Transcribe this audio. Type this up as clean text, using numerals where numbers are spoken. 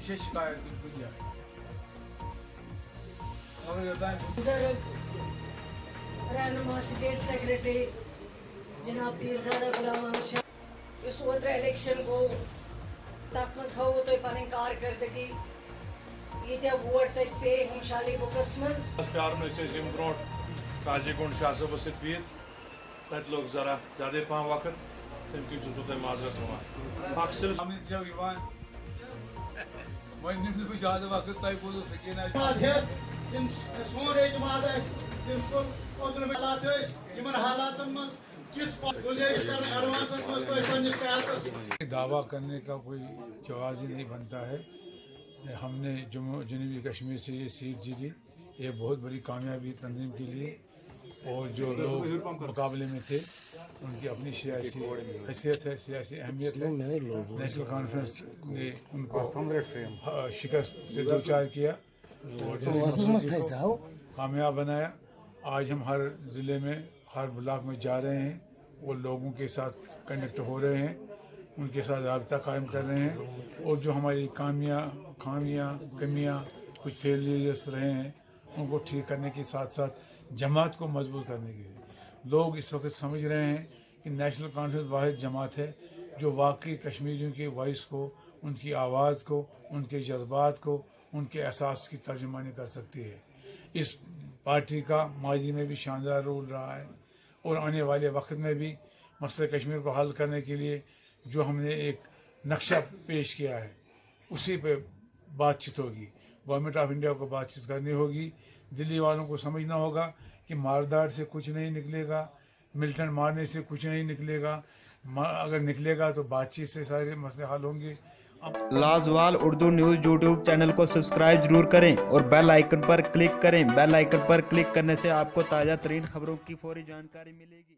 ये शिकायत बिल्कुल जाए बुजुर्ग रहनुमा स्टेट सेक्रेटरी जनाब पीरजादा गुलाम अहमद शाह इस ओत्र इलेक्शन को तथ मज हावो तुम पन कारकर्दगी ये वोट तक पे हम शाली बुकस मज ब्रो काजी गुंड शाह सब बीत तत लोग जरा ज्यादा पह वक्त तम तुम माजरत अक्सर वो ज्यादा वक्त तुम बोलो सकीना दावा करने का कोई जवाब ही नहीं बनता है। हमने जनूबी कश्मीर से ये सीट जीती, ये बहुत बड़ी कामयाबी तंजीम के लिए, और जो लोग मुकाबले में थे उनकी अपनी सियासी हैसियत है, सियासी अहमियत है। नेशनल कॉन्फ्रेंस ने उनको शिकस्त से दो चार किया और कामयाब बनाया। आज हम हर ज़िले में, हर ब्लॉक में जा रहे हैं, वो लोगों के साथ कनेक्ट हो रहे हैं, उनके साथ राब्ता कायम कर रहे हैं, और जो हमारी खामियाँ कमियाँ कुछ फेलियर्स रहे हैं उनको ठीक करने के साथ साथ जमात को मजबूत करने के लिए लोग इस वक्त समझ रहे हैं कि नेशनल कॉन्फ्रेंस वाहिद जमात है जो वाकई कश्मीरियों की वॉइस को, उनकी आवाज़ को, उनके जज्बात को, उनके एहसास की तर्जुमानी कर सकती है। इस पार्टी का माजी में भी शानदार रोल रहा है, और आने वाले वक्त में भी मसले कश्मीर को हल करने के लिए जो हमने एक नक्शा पेश किया है उसी पे बातचीत होगी। गवर्नमेंट ऑफ इंडिया को बातचीत करनी होगी। दिल्ली वालों को समझना होगा कि मारदार से कुछ नहीं निकलेगा, मिलिटेंट मारने से कुछ नहीं निकलेगा, अगर निकलेगा तो बातचीत से सारे मसले हल होंगे। लाजवाल उर्दू न्यूज़ यूट्यूब चैनल को सब्सक्राइब जरूर करें और बेल आइकन पर क्लिक करें। बेल आइकन पर क्लिक करने से आपको ताज़ा तरीन खबरों की फौरी जानकारी मिलेगी।